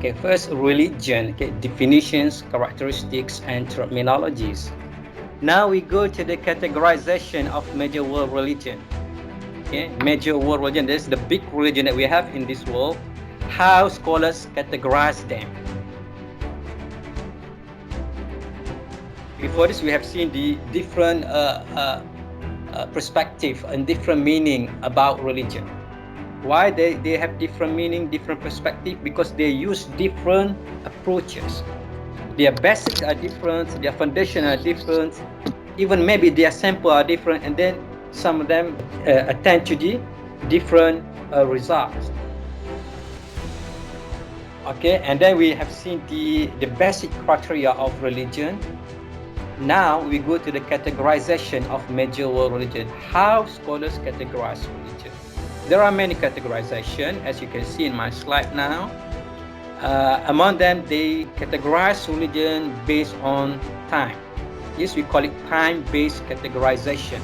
Okay, first religion, okay, definitions, characteristics, and terminologies. Now we go to the categorization of major world religion. Okay, major world religion, this is the big religion that we have in this world. How scholars categorize them. Before this, we have seen the different perspective and different meaning about religion. Why they have different meaning, different perspective? Because they use different approaches. Their basics are different, their foundation are different, even maybe their sample are different, and then some of them attend to the different results. Okay, and then we have seen the basic criteria of religion. Now we go to the categorization of major world religion. How scholars categorize religion. There are many categorizations, as you can see in my slide now. Among them, they categorize religion based on time. Yes, we call it time-based categorization.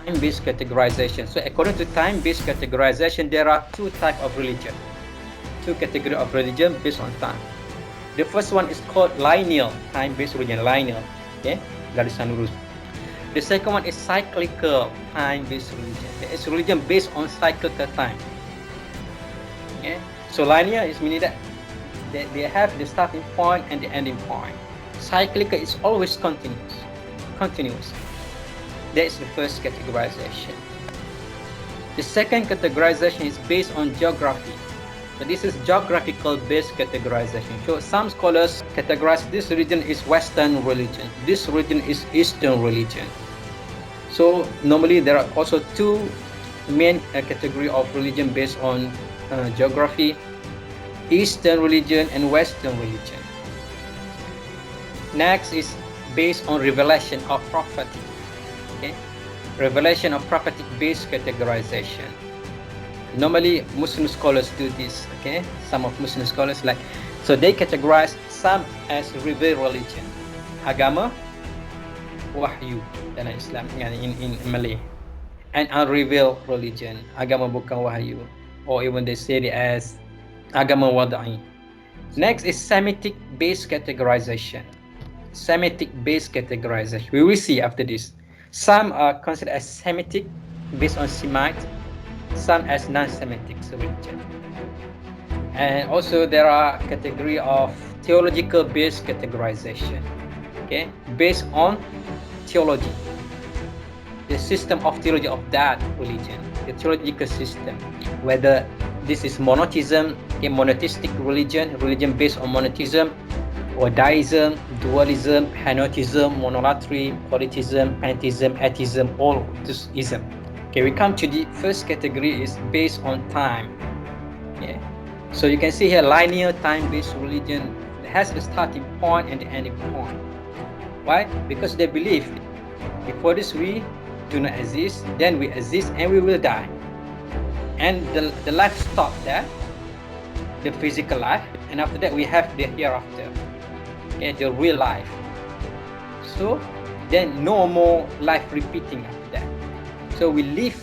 Time-based categorization. So according to time-based categorization, there are two types of religion. Two categories of religion based on time. The first one is called lineal-time-based religion. Lineal, okay, garisan lurus. The second one is cyclical-time-based religion. It's religion based on cyclical time. Okay, so linear is meaning that they have the starting point and the ending point. Cyclical is always continuous. That is the first categorization. The second categorization is based on geography. So this is geographical-based categorization. So some scholars categorize this religion is Western religion. This religion is Eastern religion. So normally there are also two main category of religion based on geography: Eastern religion and Western religion. Next is based on revelation of prophetic. Okay, revelation of prophetic-based categorization. Normally Muslim scholars do this. Okay, some of Muslim scholars so they categorize some as revealed religion, agama wahyu dalam Islam, in Malay, and unrevealed religion, agama bukan wahyu, or even they say it as agama wada'i. Next is Semitic-based categorization. Semitic-based categorization. We will see after this. Some are considered as Semitic, based on Semite, some as non-Semitic religion. And also there are category of theological-based categorization. Okay, based on theology, the system of theology of that religion, the theological system, whether this is monotheism, a monotheistic religion based on monotheism, or Deism, Dualism, Henotheism, Monolatry, Polytheism, Pantheism, Atheism, all this ism. Okay, we come to the first category is based on time. Okay, so you can see here linear-time-based religion has a starting point and the ending point. Why? Because they believe before this we do not exist, then we exist and we will die. And the life stops there, the physical life, and after that we have the hereafter, okay, the real life. So then no more life repeating after that. So we live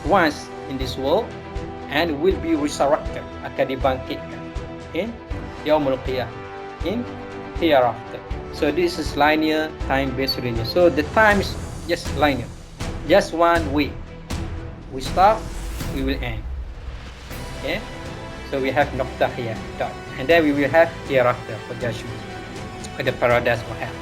once in this world and will be resurrected, akan dibangkitkan in Yaumul Qiyamah, in hereafter. So this is linear time-based religion. So the time is just linear, just one way. We start, we will end. Okay, so we have noqtah here, dot, and then we will have hereafter for judgment, for the paradise for hell.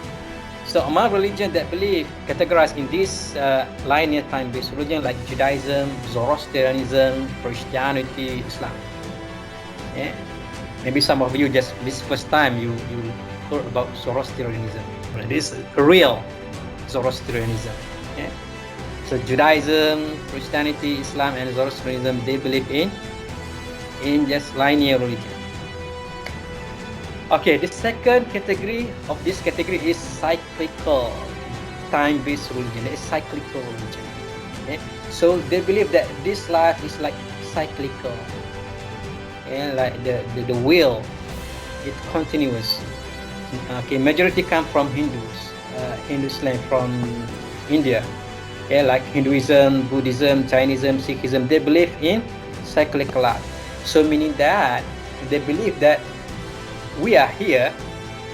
So among religions that believe categorized in this linear time-based religion, like Judaism, Zoroastrianism, Christianity, Islam. Yeah, maybe some of you just this first time you heard about Zoroastrianism. This is real Zoroastrianism. Yeah. So Judaism, Christianity, Islam, and Zoroastrianism, they believe in just linear religion. Okay, the second category of this category is cyclical time-based religion. That is cyclical religion. Okay? So they believe that this life is like cyclical, and like the wheel, it continuous. Okay, majority come from Hindus, Islam from India. Okay, like Hinduism, Buddhism, Jainism, Sikhism, they believe in cyclical life. So meaning that they believe that we are here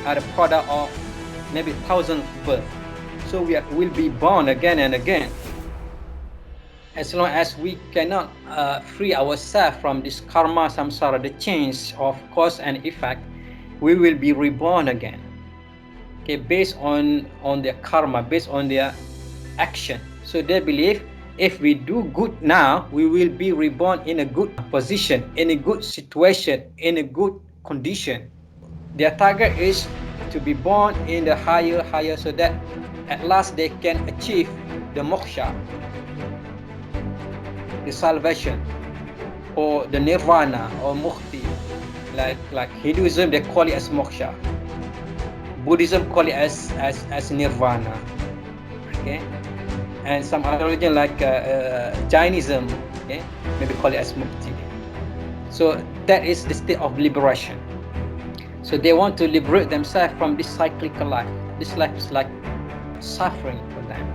are a product of maybe thousands of births. So will be born again and again. As long as we cannot free ourselves from this karma, samsara, the change of cause and effect, we will be reborn again. Okay, based on their karma, based on their action. So they believe if we do good now, we will be reborn in a good position, in a good situation, in a good condition. Their target is to be born in the higher, so that at last they can achieve the moksha, the salvation, or the nirvana or mukti. Like Hinduism, they call it as moksha. Buddhism call it as nirvana. Okay, and some other religion like Jainism, okay, maybe call it as mukti. So that is the state of liberation. So they want to liberate themselves from this cyclical life. This life is like suffering for them,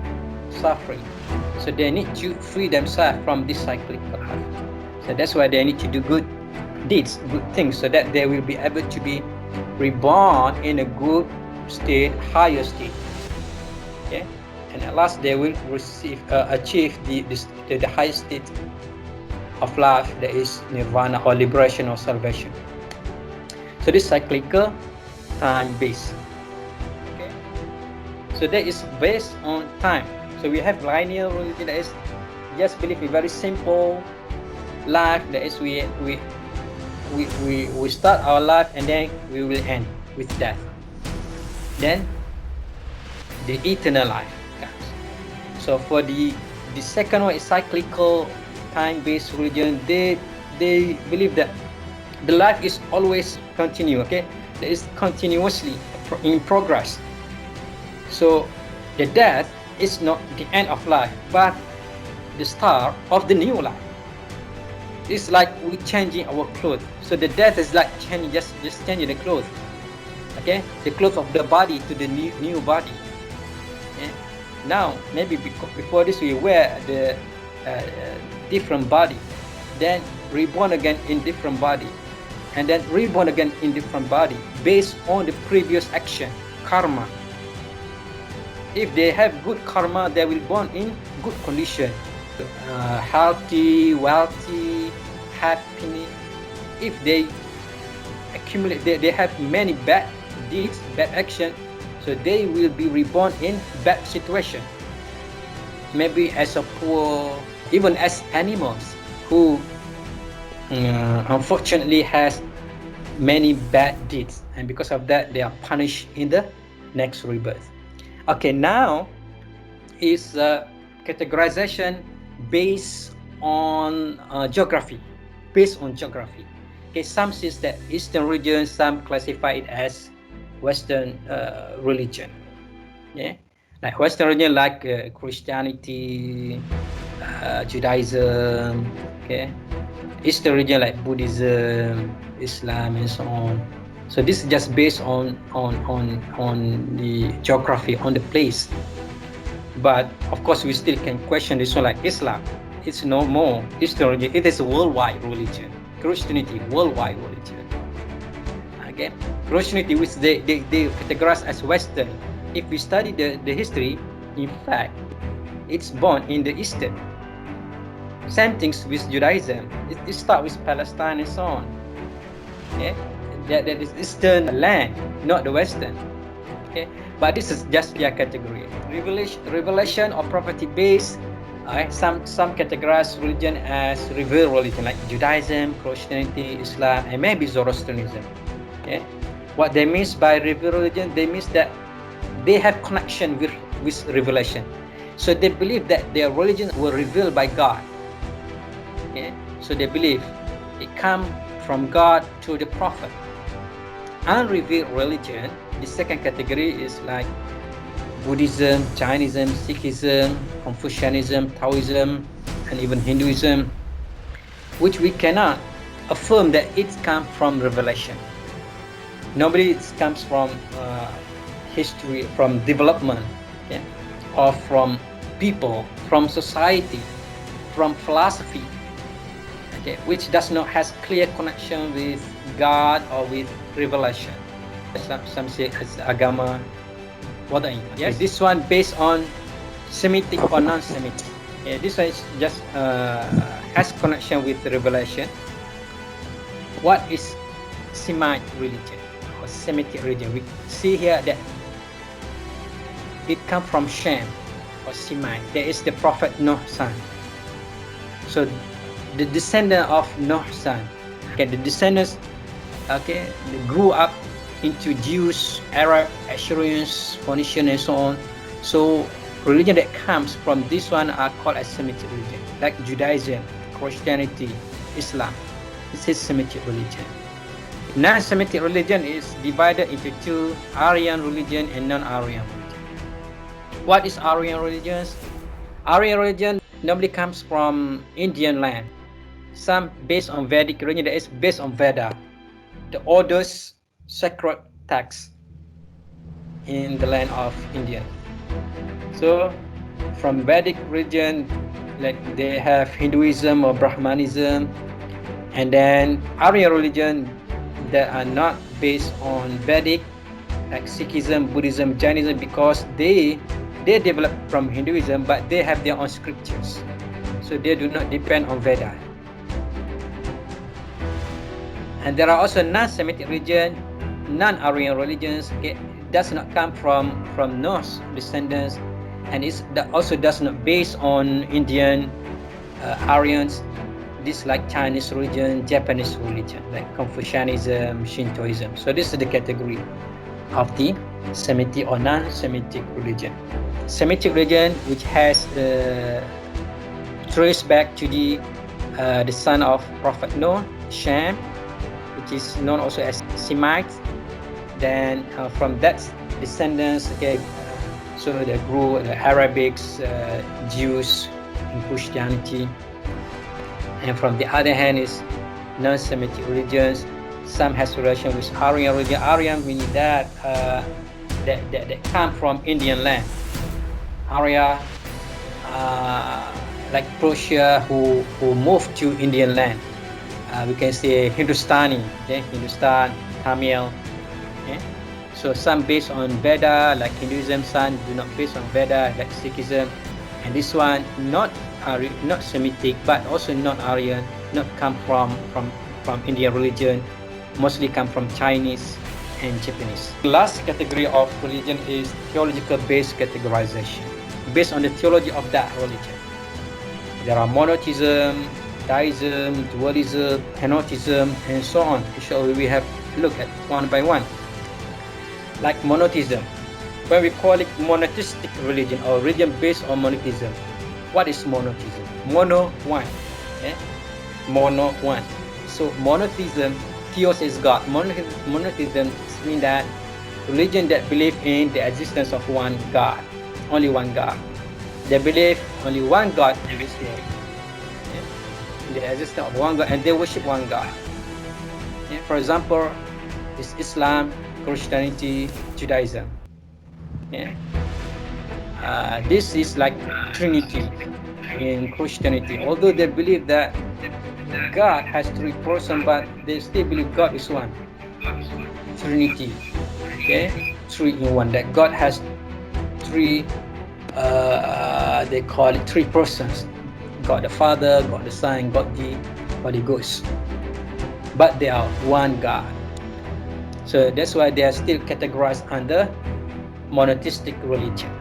suffering. So they need to free themselves from this cyclical life. So that's why they need to do good deeds, good things, so that they will be able to be reborn in a good state, higher state. Okay, and at last they will achieve the highest state of life, that is nirvana or liberation or salvation. So this cyclical time-based. Okay, so that is based on time. So we have linear religion, that is just believe in very simple life, that is we start our life and then we will end with death. Then the eternal life comes. So for the second one is cyclical time-based religion. They believe that the life is always continue. Okay, that is continuously in progress. So the death is not the end of life, but the start of the new life. It's like we changing our clothes. So the death is like changing, just changing the clothes. Okay, the clothes of the body to the new body. Okay? Now maybe before this we wear the different body, then reborn again in different body, and then reborn again in different body based on the previous action, karma. If they have good karma, they will born in good condition, healthy, wealthy, happy. If they accumulate, they have many bad deeds, bad action, so they will be reborn in bad situation. Maybe as a poor, even as animals who unfortunately has many bad deeds, and because of that they are punished in the next rebirth. Okay, now is categorization based on geography. Based on geography. Okay, some says that Eastern religion, some classify it as Western religion. Yeah, like Western religion, like Christianity, Judaism. Okay, Eastern religion like Buddhism, Islam, and so on. So this is just based on the geography, on the place. But of course, we still can question this one, like Islam. It's no more Eastern religion. It is a worldwide religion. Christianity, worldwide religion. Okay, Christianity, which they categorize as Western. If we study the history, in fact, it's born in the Eastern. Same things with Judaism. It starts with Palestine and so on. Okay, that is Eastern land, not the Western. Okay, but this is just their category. Revelation or prophetic-based. Some categorize religion as revealed religion, like Judaism, Christianity, Islam, and maybe Zoroastrianism. Okay, what they mean by revealed religion, they mean that they have connection with revelation. So they believe that their religion were revealed by God. Okay, so they believe it come from God to the prophet. Unrevealed religion, the second category is like Buddhism, Jainism, Sikhism, Confucianism, Taoism, and even Hinduism, which we cannot affirm that it comes from revelation. Normally it comes from history, from development, okay? Or from people, from society, from philosophy. okay, which does not has clear connection with God or with revelation. Some say it's agama. What are you? Yes. Okay, this one based on Semitic or non-Semitic. Okay, this one is just has connection with revelation. What is Semite religion or Semitic religion? We see here that it comes from Shem or Semite. There is the prophet Noah's son. So the descendant of Noah's son, okay, the descendants, okay, they grew up into Jews, Arab, Assyrians, Phoenician, and so on. So religion that comes from this one are called as Semitic religion, like Judaism, Christianity, Islam. This is Semitic religion. Non-Semitic religion is divided into two: Aryan religion and non-Aryan religion. What is Aryan religions? Aryan religion normally comes from Indian land. Some based on Vedic religion, that is based on Veda, the oldest sacred text in the land of India. So from Vedic religion, like they have Hinduism or Brahmanism, and then Aryan religion that are not based on Vedic, like Sikhism, Buddhism, Jainism, because they develop from Hinduism, but they have their own scriptures, so they do not depend on Veda. And there are also non-Semitic religion, non-Aryan religions. Okay, does not come from Noah's descendants, and that also does not based on Indian Aryans. This like Chinese religion, Japanese religion, like Confucianism, Shintoism. So this is the category of the Semitic or non-Semitic religion. Semitic religion, which has traced back to the son of Prophet Noah, Shem, which is known also as Semites. Then from that descendants, okay, so they grew the Arabics, Jews, and Christianity. And from the other hand is non-Semitic religions. Some has relation with Aryan religion. Aryan meaning that that come from Indian land. Arya, like Persia, who moved to Indian land. We can say Hindustani, okay? Hindustan, Tamil. Okay? So some based on Veda, like Hinduism. Some do not based on Veda, like Sikhism. And this one not Semitic, but also not Aryan, not come from Indian religion, mostly come from Chinese and Japanese. The last category of religion is theological-based categorization, based on the theology of that religion. There are monotheism, Deism, Dualism, Henotheism, and so on. So we have to look at one by one. Like monotheism, when we call it monotheistic religion or religion based on monotheism. What is monotheism? Mono, one. Okay? Mono, one. So monotheism, theos is God. Monotheism means that religion that believe in the existence of one God, only one God. They believe only one God exists. Okay? The existence of one God, and they worship one God. Okay? For example, is Islam, Christianity, Judaism. Okay? This is like Trinity in Christianity. Although they believe that God has three persons, but they still believe God is one. Trinity, okay, three in one. That God has three. They call it three persons: God the Father, God the Son, God the Holy Ghost. But they are one God. So that's why they are still categorized under monotheistic religion.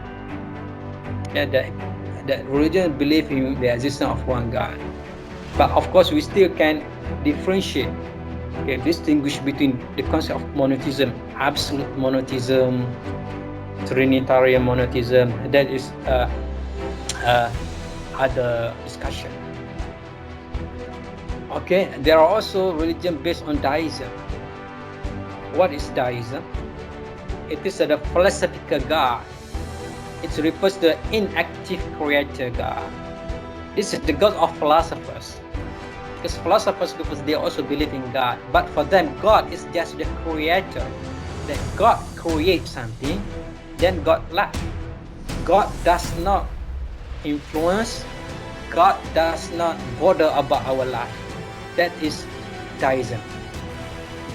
That religion believe in the existence of one God, but of course we still can differentiate, okay, distinguish between the concept of monotheism, absolute monotheism, Trinitarian monotheism. That is other discussion. Okay, there are also religion based on Deism. What is Deism? It is the philosophical God. It refers to the inactive creator God. This is the God of philosophers. Because philosophers, because they also believe in God. But for them, God is just the creator. That God creates something, then God left. God does not influence. God does not bother about our life. That is Deism.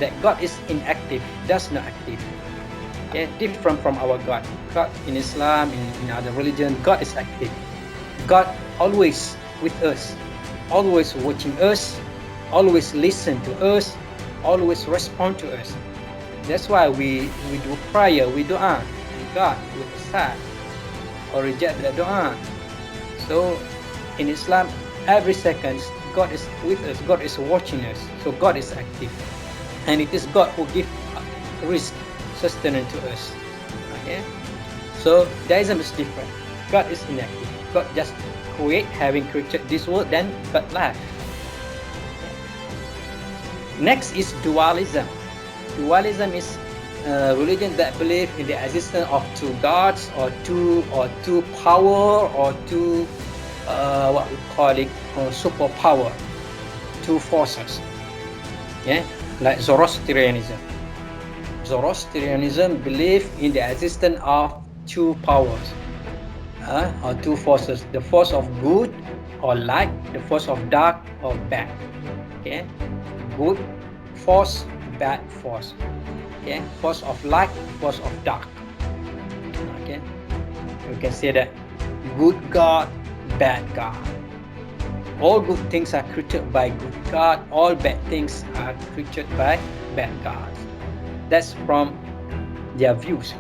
That God is inactive, does not active. Okay, different from our God. God in Islam, in other religion, God is active. God always with us, always watching us, always listen to us, always respond to us. That's why we do prayer, we dua, and God will accept or reject the dua. So in Islam, every second God is with us, God is watching us, so God is active. And it is God who gives risk, sustenance to us. Okay, so Deism is different. God is inactive. God just having created this world, then but life. Next is dualism. Dualism is religion that believe in the existence of two gods, or two power, or two what we call it, superpower, two forces. Yeah, like Zoroastrianism. Zoroastrianism believe in the existence of two powers, or two forces: the force of good or light, the force of dark or bad. Okay, good force, bad force. Okay, force of light, force of dark. Okay, we can say that good God, bad God. All good things are created by good God, all bad things are created by bad gods. That's from their views.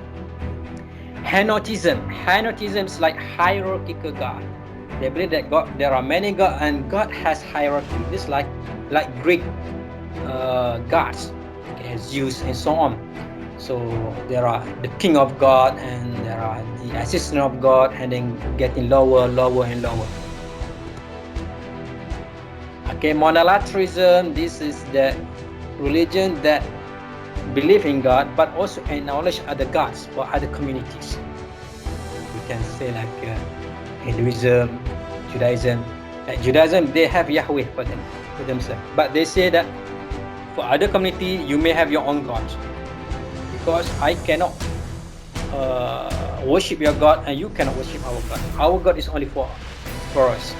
Henotheism. Henotheism is like hierarchical God. They believe that God, there are many gods, and God has hierarchy. This like Greek gods, okay, Zeus and so on. So there are the king of God, and there are the assistant of God, and then getting lower and lower. Okay, Monolatrism. This is the religion that believe in God, but also acknowledge other gods or other communities. We can say like Hinduism, Judaism. Like Judaism, they have Yahweh for themselves, but they say that for other community, you may have your own gods, because I cannot worship your God, and you cannot worship our God. Our God is only for us.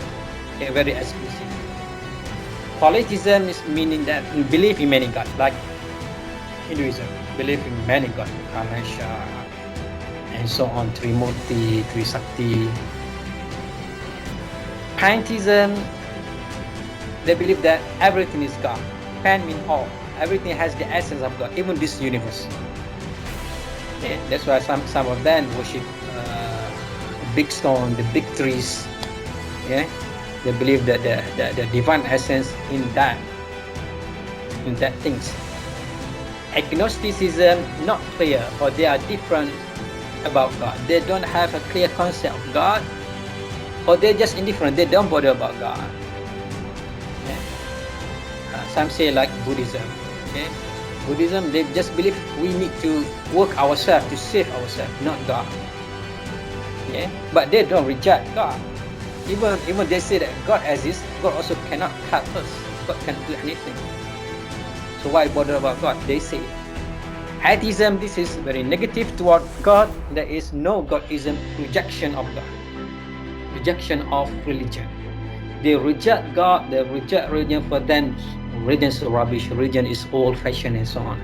Okay, very exclusive. Polytheism is meaning that you believe in many gods, like Hinduism, believe in many gods, Ganesha, and so on, Trimurti, Trisakti. Pantheism, they believe that everything is God. Pan means all. Everything has the essence of God, even this universe. Okay? That's why some of them worship the big stone, the big trees. Yeah, they believe that the divine essence in that things. Agnosticism, not clear, or they are different about God. They don't have a clear concept of God, or they're just indifferent. They don't bother about God. Okay? Some say like Buddhism. Okay? Buddhism, they just believe we need to work ourselves to save ourselves, not God. Okay? But they don't reject God. Even they say that God exists, God also cannot help us. God cannot do anything. So why bother about God? They say. Atheism, this is very negative toward God. There is no Godism, rejection of God, rejection of religion. They reject God, they reject religion. For them, religion is rubbish, religion is old-fashioned, and so on.